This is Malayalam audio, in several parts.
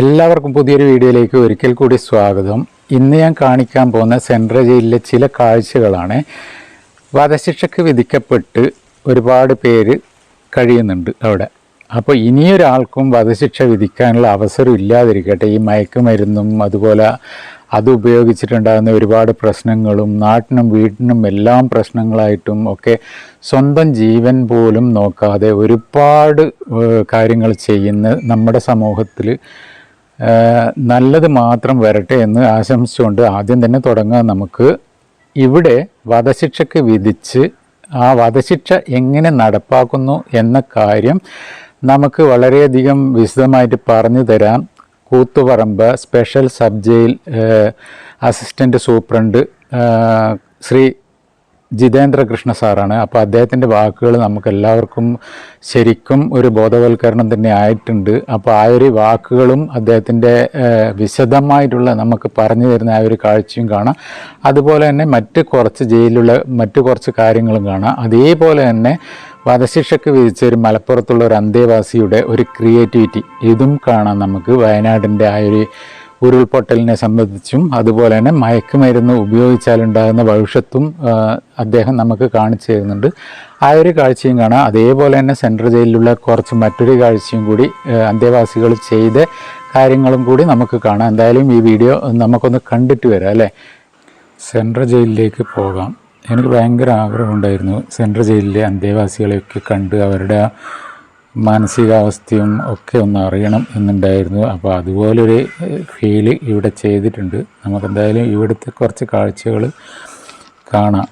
എല്ലാവർക്കും പുതിയൊരു വീഡിയോയിലേക്ക് ഒരിക്കൽ കൂടി സ്വാഗതം. ഇന്ന് ഞാൻ കാണിക്കാൻ പോകുന്ന സെൻട്രൽ ജയിലിലെ ചില കാഴ്ചകളാണ്. വധശിക്ഷയ്ക്ക് വിധിക്കപ്പെട്ട് ഒരുപാട് പേര് കഴിയുന്നുണ്ട് അവിടെ. അപ്പോൾ ഇനിയൊരാൾക്കും വധശിക്ഷ വിധിക്കാനുള്ള അവസരം ഇല്ലാതിരിക്കട്ടെ. ഈ മയക്കുമരുന്നും അതുപോലെ അത് ഉപയോഗിച്ചിട്ടുണ്ടാകുന്ന ഒരുപാട് പ്രശ്നങ്ങളും നാട്ടിനും വീട്ടിനും എല്ലാം പ്രശ്നങ്ങളായിട്ടും ഒക്കെ സ്വന്തം ജീവൻ പോലും നോക്കാതെ ഒരുപാട് കാര്യങ്ങൾ ചെയ്യുന്ന നമ്മുടെ സമൂഹത്തിൽ നല്ലത് മാത്രം വരട്ടെ എന്ന് ആശംസിച്ചുകൊണ്ട് ആദ്യം തന്നെ തുടങ്ങാൻ നമുക്ക്. ഇവിടെ വധശിക്ഷയ്ക്ക് വിധിച്ച് ആ വധശിക്ഷ എങ്ങനെ നടപ്പാക്കുന്നു എന്ന കാര്യം നമുക്ക് വളരെയധികം വിശദമായിട്ട് പറഞ്ഞു തരാം Koothuparamba special sub jail assistant superintendent Shri Jitendra Krishna സാറാണ്. അപ്പോൾ അദ്ദേഹത്തിൻ്റെ വാക്കുകൾ നമുക്കെല്ലാവർക്കും ശരിക്കും ഒരു ബോധവൽക്കരണം തന്നെ ആയിട്ടുണ്ട്. അപ്പോൾ ആ ഒരു വാക്കുകളും അദ്ദേഹത്തിൻ്റെ വിശദമായിട്ടുള്ള നമുക്ക് പറഞ്ഞു തരുന്ന ആ ഒരു കാഴ്ചയും കാണാം. അതുപോലെ തന്നെ മറ്റ് കുറച്ച് കാര്യങ്ങളും കാണാം. അതേപോലെ തന്നെ വധശിക്ഷയ്ക്ക് വിധിച്ച ഒരു മലപ്പുറത്തുള്ള ഒരു അന്തേവാസിയുടെ ഒരു ക്രിയേറ്റിവിറ്റി ഇതും കാണാം നമുക്ക്. വയനാടിൻ്റെ ആ ഒരു ഉരുൾപൊട്ടലിനെ സംബന്ധിച്ചും അതുപോലെ തന്നെ മയക്കുമരുന്ന് ഉപയോഗിച്ചാലുണ്ടാകുന്ന ഭവിഷ്യത്തും അദ്ദേഹം നമുക്ക് കാണിച്ചു തരുന്നുണ്ട്. ആ ഒരു കാഴ്ചയും കാണാം. അതേപോലെ തന്നെ സെൻട്രൽ ജയിലിലുള്ള മറ്റൊരു കാഴ്ചയും കൂടി അന്തേവാസികൾ ചെയ്ത കാര്യങ്ങളും കൂടി നമുക്ക് കാണാം. എന്തായാലും ഈ വീഡിയോ നമുക്കൊന്ന് കണ്ടിട്ട് വരാം അല്ലേ. സെൻട്രൽ ജയിലിലേക്ക് പോകാം. എനിക്ക് ഭയങ്കര ആഗ്രഹമുണ്ടായിരുന്നു സെൻട്രൽ ജയിലിലെ അന്തേവാസികളെയൊക്കെ കണ്ട് അവരുടെ മാനസികാവസ്ഥയും ഒക്കെ ഒന്ന് അറിയണം എന്നുണ്ടായിരുന്നു. അപ്പോൾ അതുപോലൊരു ഫീല് ഇവിടെ ചെയ്തിട്ടുണ്ട്. നമുക്കെന്തായാലും ഇവിടുത്തെ കുറച്ച് കാഴ്ചകൾ കാണാം.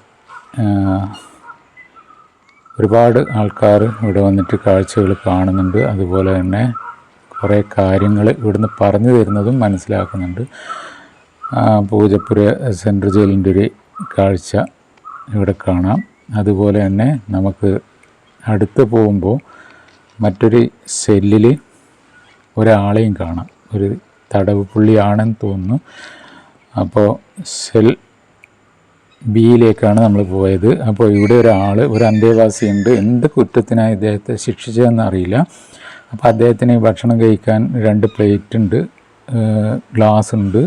ഒരുപാട് ആൾക്കാർ ഇവിടെ വന്നിട്ട് കാഴ്ചകൾ കാണുന്നുണ്ട്. അതുപോലെ തന്നെ കുറേ കാര്യങ്ങൾ ഇവിടുന്ന് പറഞ്ഞു തരുന്നതും മനസ്സിലാക്കുന്നുണ്ട്. പൂജപ്പുര സെൻട്രൽ ജയിലിൻ്റെ ഒരു കാഴ്ച ഇവിടെ കാണാം. അതുപോലെ തന്നെ നമുക്ക് അടുത്ത് പോകുമ്പോൾ മറ്റൊരു സെല്ലിൽ ഒരാളെയും കാണാം. ഒരു തടവ് പുള്ളിയാണെന്ന് തോന്നുന്നു. അപ്പോൾ സെൽ ബിയിലേക്കാണ് നമ്മൾ പോയത്. അപ്പോൾ ഇവിടെ ഒരു അന്തേവാസിയുണ്ട്. എന്ത് കുറ്റത്തിനായി ഇദ്ദേഹത്തെ ശിക്ഷിച്ചതെന്ന് അറിയില്ല. അപ്പോൾ അദ്ദേഹത്തിന് ഭക്ഷണം കഴിക്കാൻ 2 പ്ലേറ്റ് ഉണ്ട്, ഗ്ലാസ് ഉണ്ട്,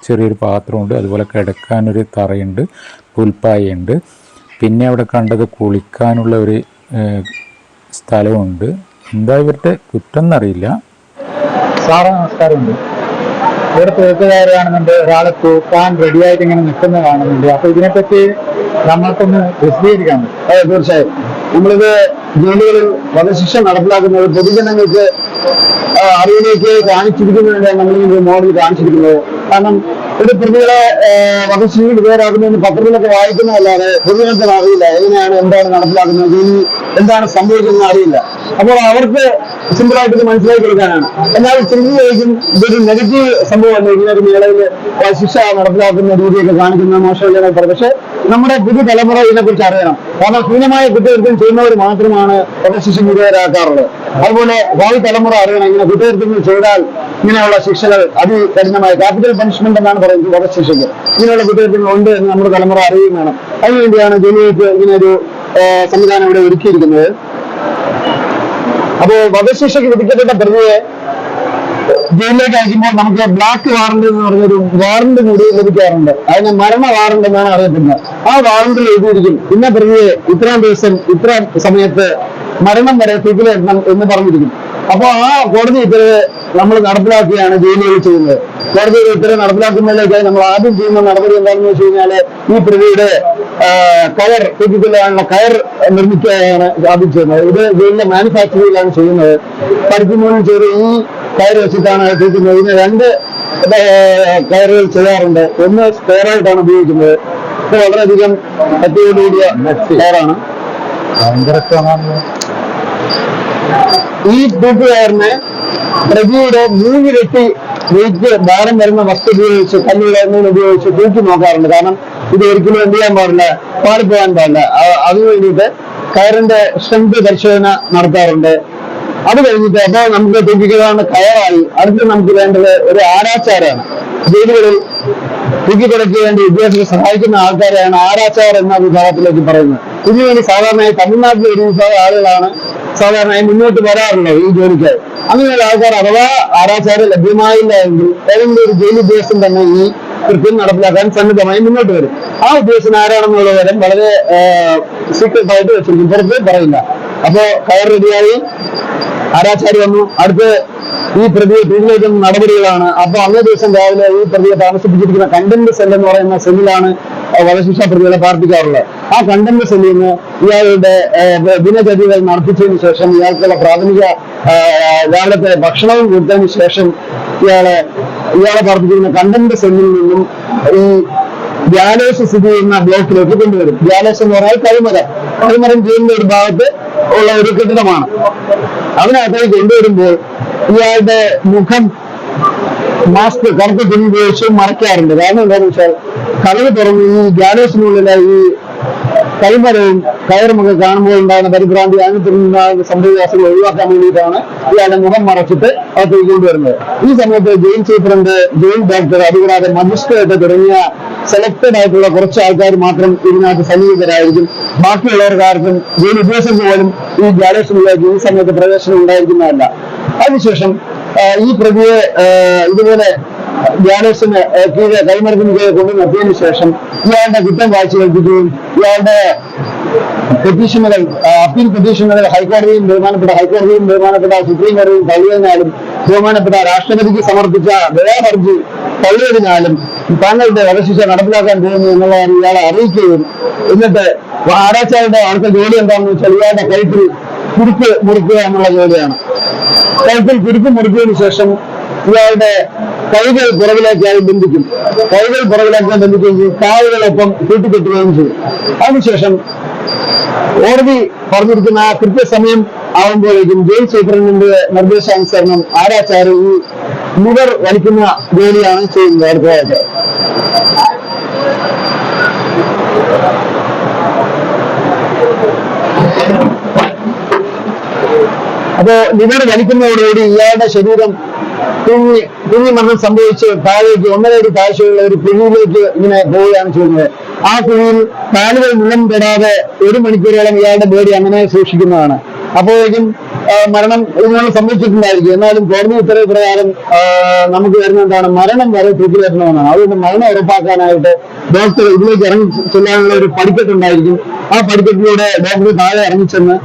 ചെറിയൊരു പാത്രമുണ്ട്, അതുപോലെ കിടക്കാനൊരു തറയുണ്ട്, പുൽപ്പായുണ്ട്. പിന്നെ അവിടെ കണ്ടത് കുളിക്കാനുള്ള ഒരു സ്ഥലമുണ്ട്. എന്താ ഇവരുടെ കുറ്റം എന്നറിയില്ല. സാറ് നമസ്കാരമുണ്ട്. ഇവിടെ തൂക്കുകാർ കാണുന്നുണ്ട്, ഒരാളെ തൂക്കാൻ റെഡിയായിട്ട് ഇങ്ങനെ നിൽക്കുന്നത് കാണുന്നുണ്ട്. അപ്പൊ ഇതിനെപ്പറ്റി നമ്മൾക്കൊന്ന് വിശദീകരിക്കാം. അതെ, തീർച്ചയായും. നമ്മളിത് ജയിലുകളിൽ വധശിക്ഷ നടപ്പിലാക്കുന്നത് പൊതുജനങ്ങൾക്ക് അറിവിലേക്ക് കാണിച്ചിരിക്കുന്നതിനാണ് നമ്മളിങ്ങനെ മോഡൽ കാണിച്ചിരിക്കുന്നത്. കാരണം ഒരു പ്രതികളെ വധശിക്ഷ വിധേയരാകുന്നതിന് പത്രത്തിലൊക്കെ വായിക്കുന്നതല്ലാതെ പൊതുജനത്തിന് അറിയില്ല എങ്ങനെയാണ് എന്താണ് നടപ്പിലാക്കുന്നത്, ജയിലിൽ എന്താണ് സംഭവിക്കുന്നത് അറിയില്ല. അപ്പോൾ അവർക്ക് സിമ്പിളായിട്ട് ഇത് മനസ്സിലാക്കി കൊടുക്കാനാണ്. എന്നാൽ ചിന്തിക്കും ഇതൊരു നെഗറ്റീവ് സംഭവമല്ല, ഇങ്ങനെ ഒരു മേളയിൽ ശിക്ഷ നടപ്പിലാക്കുന്ന രീതിയൊക്കെ കാണിക്കുന്ന മോശമല്ല. പക്ഷെ നമ്മുടെ പുതുതലമുറ ഇതിനെക്കുറിച്ച് അറിയണം. കാരണം ഹീനമായ കുറ്റകൃത്യം ചെയ്യുന്നവർ മാത്രമാണ് വധശിക്ഷ വിധേയരാക്കാറുള്ളത്. അതുപോലെ ഭാവി തലമുറ അറിയണം ഇങ്ങനെ കുറ്റകൃത്യങ്ങൾ ചെയ്താൽ ഇങ്ങനെയുള്ള ശിക്ഷകൾ അതികഠിനമായ ക്യാപിറ്റൽ പണിഷ്മെന്റ് എന്നാണ് പറയുന്നത് വധശിക്ഷയ്ക്ക്. ഇങ്ങനെയുള്ള കുറ്റകൃത്യങ്ങൾ ഉണ്ട് എന്ന് നമ്മുടെ തലമുറ അറിയുകയും വേണം. അതിനുവേണ്ടിയാണ് ജയിലിലേക്ക് ഇങ്ങനെ ഒരു സംവിധാനം ഇവിടെ ഒരുക്കിയിരിക്കുന്നത്. അപ്പോ വധശിക്ഷയ്ക്ക് വിധിക്കപ്പെട്ട പ്രതിയെ ജയിലിലേക്ക് അയക്കുമ്പോൾ നമുക്ക് ബ്ലാക്ക് വാറണ്ട് എന്ന് പറഞ്ഞൊരു വാറണ്ട് കൂടി ലഭിക്കാറുണ്ട്. അതിനെ മരണ വാറണ്ട് എന്നാണ് അറിയപ്പെടുന്നത്. ആ വാറണ്ടിൽ എഴുതിയിരിക്കും ഇന്ന പ്രതിയെ ഇത്രയും ദിവസം ഇത്ര സമയത്ത് മരണം വരെ തൂക്കിലിടണം എന്ന് പറഞ്ഞിരിക്കും. അപ്പൊ ആ കോടതി ഉത്തരവ് നമ്മൾ നടപ്പിലാക്കുകയാണ് ജയിലുകളിൽ ചെയ്യുന്നത്. കോടതി ഉത്തരവ് നടപ്പിലാക്കുന്നതിലേക്കായി നമ്മൾ ആദ്യം ചെയ്യുന്ന നടപടി എന്താണെന്ന് വെച്ച് കഴിഞ്ഞാല് ഈ പ്രതിയുടെ കയർ തൂക്കിക്കൊല്ലാനുള്ള കയർ നിർമ്മിക്കുകയാണ് ആദ്യം ചെയ്യുന്നത്. ഇത് ജയിലിലെ മാനുഫാക്ചറിങ്ങിലാണ് ചെയ്യുന്നത്. പരിക്കുമൂലം ചെയ്ത് ഈ കയർ വെച്ചിട്ടാണ് തൂക്കുന്നത്. ഇതിന് 2 കയറുകൾ ചെയ്യാറുണ്ട്. ഒന്ന് സ്പെയറായിട്ടാണ് ഉപയോഗിക്കുന്നത്. ഇത് വളരെയധികം ശക്തിയോടുകൂടിയ കയറാണ്. ഈ തൂക്കുകയറിന് പ്രതിയുടെ 3 ഇരട്ടി വെയിറ്റ് ഭാരം വരുന്ന വസ്തു ഉപയോഗിച്ച് കല്ലുകൾ എന്തെങ്കിലും ഉപയോഗിച്ച് തൂക്കി നോക്കാറുണ്ട്. കാരണം ഇത് ഒരിക്കലും എന്ത് ചെയ്യാൻ പാടില്ല, പാടിപ്പോകാൻ പാടില്ല. അതിനു വേണ്ടിയിട്ട് കയറിന്റെ സ്ട്രെങ്ത് പരിശോധന നടത്താറുണ്ട്. അത് കഴിഞ്ഞിട്ട് അപ്പൊ നമുക്ക് തൂക്കിക്കിടാനുള്ള കയറായി അടുത്ത് നമുക്ക് വേണ്ടത് ഒരു ആരാച്ചാരാണ്. ജയിലുകളിൽ തൂക്കിക്കിടയ്ക്ക് വേണ്ടി വിദ്യാർത്ഥികളെ സഹായിക്കുന്ന ആൾക്കാരെയാണ് ആരാച്ചാർ എന്ന വിഭാഗത്തിലേക്ക് പറയുന്നത്. ഇതിനുവേണ്ടി സാധാരണയായി തമിഴ്നാട്ടിലെ ഒരു വിഭാഗം ആളുകളാണ് സാധാരണയായി മുന്നോട്ട് വരാറുള്ളത് ഈ ജോലിക്ക്. അങ്ങനെയുള്ള ആൾക്കാർ അഥവാ ആരാചാരം ലഭ്യമായില്ല എങ്കിൽ ഏതെങ്കിലും ഒരു ജയിൽ ഉദ്യോഗസ്ഥൻ തന്നെ ഈ കൃത്യം നടപ്പിലാക്കാൻ സന്നദ്ധമായി മുന്നോട്ട് വരും. ആ ഉദ്യോഗസ്ഥൻ ആരാണെന്നുള്ള കാര്യം വളരെ സീക്രട്ട് ആയിട്ട് വെച്ചിരിക്കും, പുറത്ത് പറയില്ല. അപ്പോ കയർ റെഡിയായി, ആരാചാരി വന്നു, അടുത്ത് ഈ പ്രതിയെ പിടിയിലേക്കുന്ന നടപടികളാണ്. അപ്പൊ അന്നേ ദിവസം രാവിലെ ഈ പ്രതിയെ താമസിപ്പിച്ചിരിക്കുന്ന കണ്ടന്റ് സെൽ എന്ന് പറയുന്ന സെല്ലിലാണ് വധശിക്ഷാ പ്രതികളെ പാർപ്പിക്കാറുള്ളത്. ആ കണ്ടന്റ് സെല്ലിൽ നിന്ന് ഇയാളുടെ ദിനചര്യകൾ നടത്തിച്ചതിന് ശേഷം ഇയാൾക്കുള്ള പ്രാഥമിക രാവിലത്തെ ഭക്ഷണവും കൊടുത്തതിന് ശേഷം ഇയാളെ പാർപ്പിച്ചിരിക്കുന്ന കണ്ടന്റ് സെല്ലിൽ നിന്നും ഈ ഗ്യാലേസ് സ്ഥിതി ചെയ്യുന്ന ബ്ലോക്കിലേക്ക് കൊണ്ടുവരും. ഗ്യാലേസ് എന്ന് പറഞ്ഞാൽ കരിമരം ജയിലിന്റെ ഒരു ഭാഗത്ത് ഉള്ള ഒരു കെട്ടിടമാണ്. അതിനകത്തേക്ക് കൊണ്ടുവരുമ്പോൾ ഇയാളുടെ മുഖം മാസ്ക് കറുത്ത തുണി ഉപയോഗിച്ച് മറയ്ക്കാറുണ്ട്. കാരണം എന്താണെന്ന് വെച്ചാൽ കഥകൾ തുറന്ന് ഈ ഗ്യാലേസിനുള്ളിലെ ഈ കരിമരവും കയറുമൊക്കെ കാണുമ്പോൾ ഉണ്ടാകുന്ന പരിഭ്രാന്തി, അങ്ങനത്തെ സംഭവവാസികൾ ഒഴിവാക്കാൻ വേണ്ടിയിട്ടാണ് ഇയാളുടെ മുഖം മറച്ചിട്ട് അകത്തേക്ക് കൊണ്ടുവരുന്നത്. ഈ സമയത്ത് ജയിൽ സൂപ്രണ്ട്, ജയിൽ ഡോക്ടർ, അതുകൂടാതെ മജിസ്ട്രേറ്റ് തുടങ്ങിയ സെലക്ടഡ് ആയിട്ടുള്ള കുറച്ച് ആൾക്കാർ മാത്രം ഇതിനകത്ത് സന്നിഹിതരായിരിക്കും. ബാക്കിയുള്ളവർക്കാർക്കും ജയിൽ ഉദ്യോഗസ്ഥർക്ക് പോലും ഈ ഗ്യാലേസിനുള്ളിലേക്ക് ഈ സമയത്ത് പ്രവേശനം ഉണ്ടായിരിക്കുന്നതല്ല. അതിനുശേഷം ഈ പ്രതിയെ ഇതുപോലെ ഗ്യാലേസിന് കീഴെ കൈമരത്തിന് കീഴെ കൊണ്ടു നിർത്തിയതിനു ശേഷം ഇയാളുടെ കുറ്റം വായിച്ചു കേൾപ്പിക്കുകയും ഇയാളുടെ പെറ്റീഷനുകൾ, അപ്പീൽ പെറ്റീഷനുകൾ ഹൈക്കോടതിയും ബഹുമാനപ്പെട്ട സുപ്രീം കോടതിയും തള്ളിയതിനാലും ബഹുമാനപ്പെട്ട രാഷ്ട്രപതിക്ക് സമർപ്പിച്ച ദയാഹർജി തള്ളിയതിനാലും താങ്കളുടെ വധശിക്ഷ നടപ്പിലാക്കാൻ പോകുന്നു എന്നുള്ള ഇയാളെ അറിയിക്കുകയും, എന്നിട്ട് ആരാച്ചാരുടെ അടുത്ത ജോലി എന്താണെന്ന് വെച്ചാൽ ഇയാളുടെ കഴുത്തിൽ കുരുക്ക് മുറിക്കുക എന്നുള്ള ജോലിയാണ്. കഴുത്തിൽ കുരുക്ക് മുറിച്ചതിനു ശേഷം ഇയാളുടെ കൈകൾ പുറകിലേക്കായി ബന്ധിക്കും. കാലുകളൊപ്പം കൂട്ടിക്കെട്ടുകയും ചെയ്യും. അതിനുശേഷം കോടതി പറഞ്ഞിരിക്കുന്ന ആ കൃത്യസമയം ആവുമ്പോഴേക്കും ജയിൽ സൂപ്രണ്ടിന്റെ നിർദ്ദേശാനുസരണം ആരാച്ചാരി ഈ ലിവർ വലിക്കുന്ന ജോലിയാണ് ചെയ്യുന്നത്. അടുത്തതായിട്ട് അപ്പോ ലിവർ വലിക്കുന്നതോടുകൂടി ഇയാളുടെ ശരീരം കുഞ്ഞി മരണം സംഭവിച്ച് താഴേക്ക് 1.5 അടി താഴ്ചയുള്ള ഒരു കുഴിയിലേക്ക് ഇങ്ങനെ പോവുകയാണ് ചെയ്യുന്നത്. ആ കുഴിയിൽ കാലുകൾ നിലം തൊടാതെ 1 മണിക്കൂറോളം ഇയാളുടെ ബോഡി അങ്ങനെ സൂക്ഷിക്കുന്നതാണ്. അപ്പോഴേക്കും മരണം ഇതിനോട് സംഭവിച്ചിട്ടുണ്ടായിരിക്കും. എന്നാലും കോടതി ഉത്തരവ് പ്രകാരം നമുക്ക് വരുന്ന എന്താണ്, മരണം വരെ തൂക്കിലേറ്റണമെന്നാണ്. അതുകൊണ്ട് മരണം ഉറപ്പാക്കാനായിട്ട് ഡോക്ടർ ഇതിലേക്ക് ഇറങ്ങി ചെല്ലാനുള്ള ഒരു പടിക്കെട്ടുണ്ടായിരിക്കും. ആ പടിക്കെട്ടിലൂടെ ഡോക്ടർ താഴെ ഇറങ്ങിച്ചെന്ന്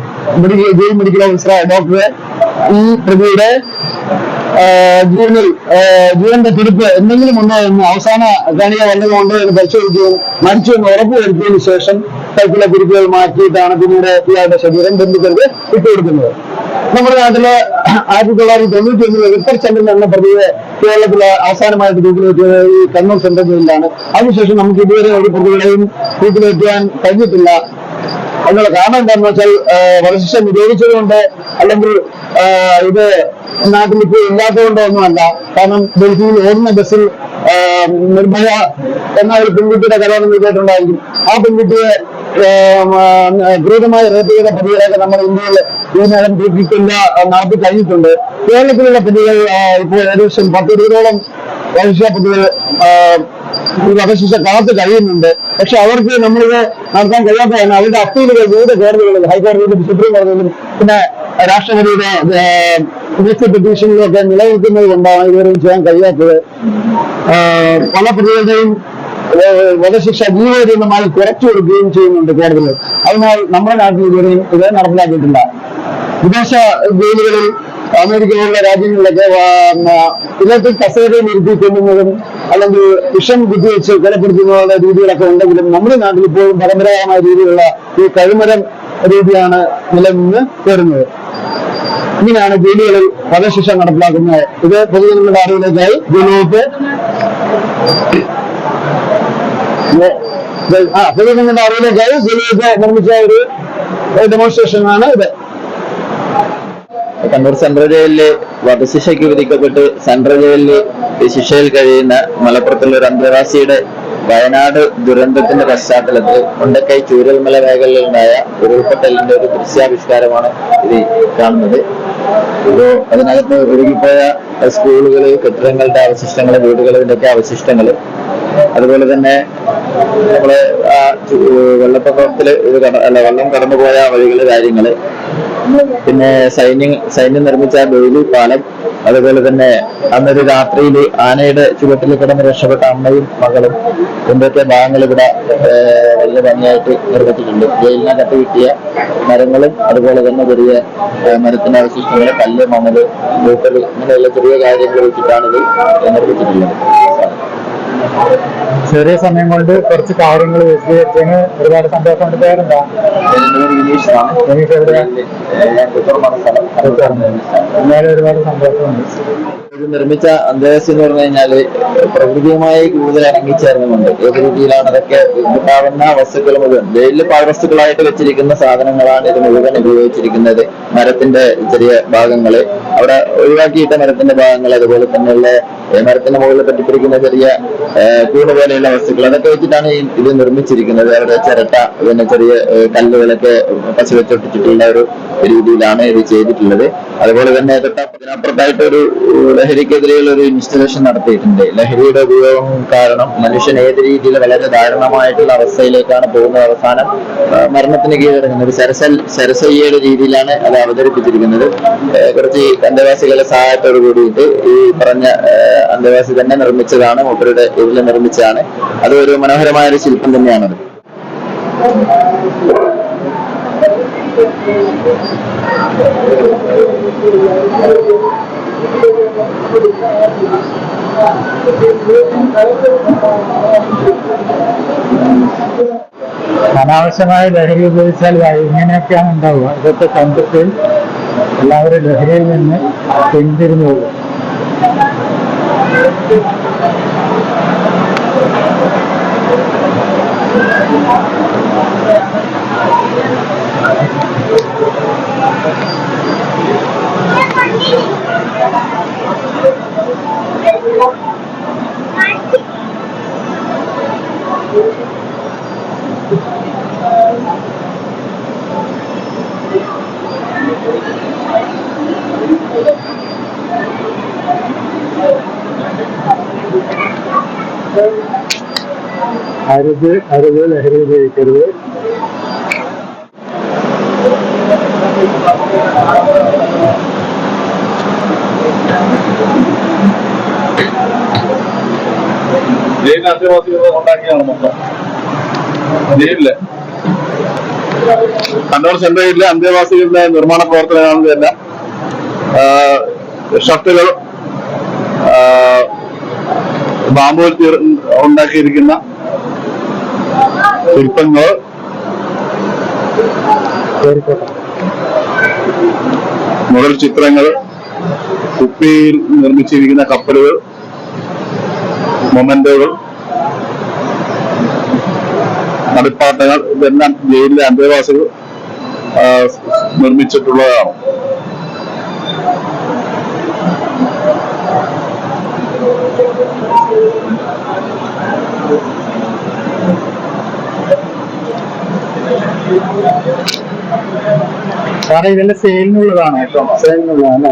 ജയിൽ മെഡിക്കൽ ഓഫീസർ ഡോക്ടറെ ഈ പ്രതിയുടെ ജീവന്റെ തുടിപ്പ് എന്തെങ്കിലും ഉണ്ടോ എന്ന് അവസാന കണിക വല്ലതും ഉണ്ടോ എന്ന് പരിശോധിക്കുകയും മരിച്ചു എന്ന് ഉറപ്പുവരുത്തിയതിനു ശേഷം കൈക്കുള്ള കുരുക്കുകൾ മാറ്റിയിട്ടാണ് പിന്നീട് ഇയാളുടെ ശരീരം ബന്ധുക്കൾക്ക് വിട്ടുകൊടുക്കുന്നത്. നമ്മുടെ നാട്ടില് 1991 വിക്ടർ ചന്ദ്രൻ എന്ന പ്രതിയെ കേരളത്തിലെ അവസാനമായിട്ട് തൂക്കിലേറ്റിയത് ഈ കണ്ണൂർ സെൻട്രൽ ജയിലിലാണ്. അതിനുശേഷം നമുക്ക് ഇതുവരെ ഒരു പ്രതികളെയും തൂക്കിലേറ്റാൻ കഴിഞ്ഞിട്ടില്ല. അതിനുള്ള കാരണം എന്താണെന്ന് വെച്ചാൽ വധശിക്ഷ നിരോധിച്ചതുകൊണ്ട് അല്ലെങ്കിൽ ഇത് നാട്ടിൽ ഇപ്പോൾ ഇല്ലാത്തതുകൊണ്ടോ ഒന്നുമല്ല. കാരണം ഡൽഹിയിൽ ഓടുന്ന ബസ്സിൽ നിർഭയ എന്ന ഒരു പെൺകുട്ടിയുടെ കഥ കേട്ടിട്ടുണ്ടായിരിക്കും. ആ പെൺകുട്ടിയെ ക്രൂരമായി റേപ്പ് ചെയ്ത പ്രതികളൊക്കെ നമ്മുടെ ഇന്ത്യയിൽ ഇതിനകം തൂക്കിക്കൊല്ല നടത്തി കഴിഞ്ഞിട്ടുണ്ട്. കേരളത്തിലുള്ള പ്രതികൾ ഇപ്പോൾ ഏകദേശം 10-20ഓളം വധശിക്ഷ പ്രതികൾ ഈ വധശിക്ഷ കാത്ത് കഴിയുന്നുണ്ട്. പക്ഷെ അവർക്ക് നമ്മളിത് നടത്താൻ കഴിയാത്തതാണ്. അവരുടെ അപ്പീലുകൾ വിവിധ കോടതികളിൽ, ഹൈക്കോടതിയിലും സുപ്രീം കോടതിയിലും പിന്നെ രാഷ്ട്രപതിയുടെ പെറ്റീഷനിലും ഒക്കെ നിലനിൽക്കുന്നത് കൊണ്ടാണ് ഇതുവരെയും ചെയ്യാൻ കഴിയാത്തത്. പല പ്രതികളുടെയും വധശിക്ഷ ജീവപര്യന്തമായി കുറച്ചു കൊടുക്കുകയും ചെയ്യുന്നുണ്ട് കോടതികൾ. അതിനാൽ നമ്മുടെ നാട്ടിൽ ഇതുവരെയും ഇത് നടപ്പിലാക്കിയിട്ടില്ല. വിദേശ ജയിലുകളിൽ അമേരിക്ക പോലുള്ള രാജ്യങ്ങളിലൊക്കെ ഇലക്ട്രിക് കസേരയിൽ ഇരുത്തി കൊല്ലുന്നതും അല്ലെങ്കിൽ വിഷം കുത്തിവെച്ച് കൊലപ്പെടുത്തുന്നതുള്ള രീതികളൊക്കെ ഉണ്ടെങ്കിലും നമ്മുടെ നാട്ടിൽ ഇപ്പോഴും പരമ്പരാഗതമായ രീതിയിലുള്ള ഈ കഴിമരം രീതിയാണ് നിലനിന്ന് വരുന്നത്. ഇങ്ങനെയാണ് ജയിലുകളിൽ വധശിക്ഷ നടപ്പിലാക്കുന്നത്. ഇത് പൊതുജനങ്ങളുടെ അറിവിലേക്കായി പൊതുജനങ്ങളുടെ അറിവിലേക്കായി ജയിലിലേക്ക് നിർമ്മിച്ച ഒരു ഡെമോൺസ്ട്രേഷനാണ് ഇത്. കണ്ണൂർ സെൻട്രൽ ജയിലില് വധശിക്ഷയ്ക്ക് വിധിക്കപ്പെട്ട് സെൻട്രൽ ജയിലില് ശിക്ഷയിൽ കഴിയുന്ന മലപ്പുറത്തുള്ള ഒരു അന്തേവാസിയുടെ വയനാട് ദുരന്തത്തിന്റെ പശ്ചാത്തലത്തിൽ മുണ്ടക്കൈ ചൂരൽമല മേഖലയിലുണ്ടായ ഉരുൾപൊട്ടലിന്റെ ഒരു ദൃശ്യാവിഷ്കാരമാണ് ഇത് കാണുന്നത്. ഇപ്പോ അതിനകത്ത് ഒഴുകിപ്പോയ സ്കൂളുകള്, കെട്ടിടങ്ങളുടെ അവശിഷ്ടങ്ങള്, വീടുകളുടെ ഒക്കെ അവശിഷ്ടങ്ങള്, അതുപോലെ തന്നെ നമ്മള് വെള്ളപ്പൊക്കത്തില് വെള്ളം കടന്നുപോയ വഴികള്, കാര്യങ്ങള്, പിന്നെ സൈന്യം നിർമ്മിച്ച ബെയിലി പാലം, അതുപോലെ തന്നെ അന്നൊരു രാത്രിയിൽ ആനയുടെ ചുവട്ടിൽ കിടന്ന് രക്ഷപ്പെട്ട അമ്മയും മകളും ഇതിന്റെയൊക്കെ ഭാഗങ്ങൾ ഇവിടെ വലിയ ഭംഗിയായിട്ട് നിർമ്മിച്ചിട്ടുണ്ട്. ജയിലിനകത്ത് കിട്ടിയ മരങ്ങളും അതുപോലെ തന്നെ ചെറിയ മരത്തിന്റെ അവശിഷ്ടങ്ങൾ, കല്ല്, മണല്, പൂക്കൾ, ഇങ്ങനെയുള്ള ചെറിയ കാര്യങ്ങൾ വെച്ചിട്ടാണ് ഇത് നിർമ്മിച്ചിട്ടുള്ളത്. ചെറിയ സമയം കൊണ്ട് കുറച്ച് കാര്യങ്ങൾ വിശദീകരിച്ചതിന് ഒരുപാട് സന്തോഷമുണ്ട്. പേരെന്താ? എന്നാലും ഒരുപാട് സന്തോഷമുണ്ട്. ഇത് നിർമ്മിച്ച അന്തേവാസി എന്ന് പറഞ്ഞു കഴിഞ്ഞാല് പ്രകൃതിയുമായി കൂടുതൽ ഇണങ്ങിച്ചേർന്നുകൊണ്ട് ഏത് രീതിയിലാണ് അതൊക്കെ കിട്ടാവുന്ന വസ്തുക്കൾ മുഴുവൻ ജയിലിൽ പാഴ്വസ്തുക്കളായിട്ട് വെച്ചിരിക്കുന്ന സാധനങ്ങളാണ് ഇത് മുഴുവൻ ഉപയോഗിച്ചിരിക്കുന്നത്. മരത്തിന്റെ ചെറിയ ഭാഗങ്ങള് അവിടെ ഒഴിവാക്കിയിട്ട മരത്തിന്റെ ഭാഗങ്ങൾ, അതുപോലെ തന്നെയുള്ള മരത്തിന്റെ മുകളിൽ പറ്റിപ്പിടിക്കുന്ന ചെറിയ കൂട് പോലെയുള്ള വസ്തുക്കൾ, അതൊക്കെ വെച്ചിട്ടാണ് ഇത് നിർമ്മിച്ചിരിക്കുന്നത്. അവിടെ ചിരട്ട, പിന്നെ ചെറിയ കല്ലുകളൊക്കെ പച്ച വെച്ചൊട്ടിച്ചിട്ടുള്ള ഒരു രീതിയിലാണ് ഇത് ചെയ്തിട്ടുള്ളത്. അതുപോലെ തന്നെ അതിനപ്പുറത്തായിട്ട് ഒരു ലഹരിക്കെതിരെയുള്ള ഒരു ഇൻസ്റ്റലേഷൻ നടത്തിയിട്ടുണ്ട്. ലഹരിയുടെ ഉപയോഗം കാരണം മനുഷ്യൻ ഏത് രീതിയിൽ വളരെ ദാരുണമായിട്ടുള്ള അവസ്ഥയിലേക്കാണ് പോകുന്നത്, അവസാനം മരണത്തിന് കീഴടങ്ങുന്നത് ഒരു സരസയ്യയുടെ രീതിയിലാണ് അത് അവതരിപ്പിച്ചിരിക്കുന്നത്. കുറച്ച് അന്തേവാസികളുടെ സഹായത്തോട് കൂടിയിട്ട് ഈ പറഞ്ഞ അന്തേവാസി തന്നെ നിർമ്മിച്ചതാണ്, മൂപ്പരുടെ ഇതിൽ നിർമ്മിച്ചതാണ്. അത് ഒരു മനോഹരമായ ഒരു ശില്പം തന്നെയാണത്. അനാവശ്യമായ ലഹരി ഉപയോഗിച്ചാൽ ഇങ്ങനെയൊക്കെയാണ് ഉണ്ടാവുക. ഇതൊക്കെ കണ്ടിട്ട് എല്ലാവരും ലഹരിയിൽ നിന്ന് പിന്തിരിഞ്ഞു പോകും. അരുത് ലഹരി ഉപയോഗിക്കരുത്. ജയിലിലെ അന്തേവാസികളെ ഉണ്ടാക്കിയാണ് മൊത്തം. ജയിലില് കണ്ണൂർ സെൻട്രൽ ജയിലിലെ അന്തേവാസികളുടെ നിർമ്മാണ പ്രവർത്തനമാണ് ഇതെല്ലാം. ഷർട്ടുകൾ, ബാമ്പുവിൽ ഉണ്ടാക്കിയിരിക്കുന്ന ശില്പങ്ങൾ, മുതൽ ചിത്രങ്ങൾ, കുപ്പിയിൽ നിർമ്മിച്ചിരിക്കുന്ന കപ്പലുകൾ, മൊമെന്റോകൾ, കളിപ്പാട്ടങ്ങൾ, ഇതെല്ലാം ജയിലിലെ അന്തേവാസികൾ നിർമ്മിച്ചിട്ടുള്ളതാണ്. സാറേ, ഇതെല്ലാം സെയിലിനുള്ളതാണ് കേട്ടോ, സെയിലിനുള്ളതാണ്.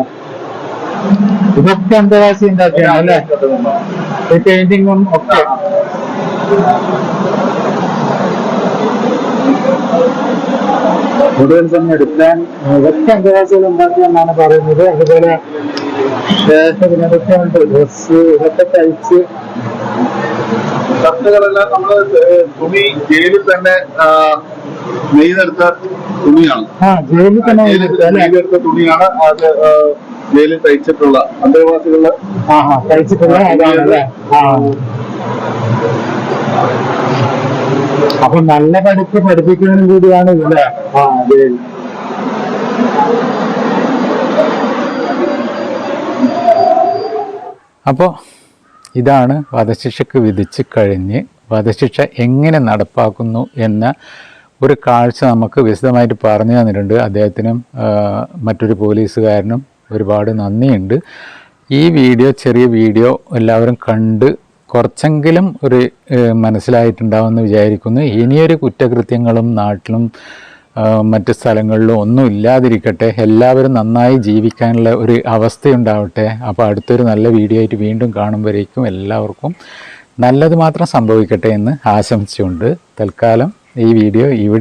ഇതൊക്കെ അന്തേവാസി ഉണ്ടാക്കിയാണ് അല്ലേ? ഈ പെയിന്റിങ്ങും ഒക്കെ കൂടുതൽ സമയം എടുക്കാൻ ഇതൊക്കെ അന്തേവാസികൾ ഉണ്ടാക്കിയെന്നാണ് പറയുന്നത്. അതുപോലെ ഇതൊക്കെ ഉണ്ട്, ഡ്രസ് ഇതൊക്കെ തയ്ച്ച്. ഷർട്ടുകളെല്ലാം നമ്മള് തുണി ജയിലിൽ തന്നെ നെയ്തെടുത്ത തുണിയാണ്. ജയിലിൽ തന്നെ നെയ്തെടുത്ത തുണിയാണ് അത് ജയിലിൽ തയ്ച്ചിട്ടുള്ള അന്തേവാസികള് തയ്ച്ചിട്ടുള്ള അതാണല്ലേ. അപ്പൊ നല്ല പഠിപ്പിക്കുന്നതും കൂടിയാണ് ഇല്ലേ? ജയിൽ. അപ്പോൾ ഇതാണ് വധശിക്ഷയ്ക്ക് വിധിച്ച് കഴിഞ്ഞ് വധശിക്ഷ എങ്ങനെ നടപ്പാക്കുന്നു എന്ന ഒരു കാഴ്ച നമുക്ക് വിശദമായിട്ട് പറഞ്ഞു തന്നിട്ടുണ്ട്. അദ്ദേഹത്തിനും മറ്റൊരു പോലീസുകാരനും ഒരുപാട് നന്ദിയുണ്ട്. ഈ വീഡിയോ, ചെറിയ വീഡിയോ എല്ലാവരും കണ്ട് കുറച്ചെങ്കിലും ഒരു മനസ്സിലായിട്ടുണ്ടാവുമെന്ന് വിചാരിക്കുന്നു. ഇനിയൊരു കുറ്റകൃത്യങ്ങളും നാട്ടിലും മറ്റ് സ്ഥലങ്ങളിലും ഒന്നും ഇല്ലാതിരിക്കട്ടെ. എല്ലാവരും നന്നായി ജീവിക്കാനുള്ള ഒരു അവസ്ഥയുണ്ടാവട്ടെ. അപ്പോൾ അടുത്തൊരു നല്ല വീഡിയോ ആയിട്ട് വീണ്ടും കാണുമ്പോഴേക്കും എല്ലാവർക്കും നല്ലത് മാത്രം സംഭവിക്കട്ടെ എന്ന് ആശംസിച്ചുകൊണ്ട് തൽക്കാലം ഈ വീഡിയോ ഇവിടെ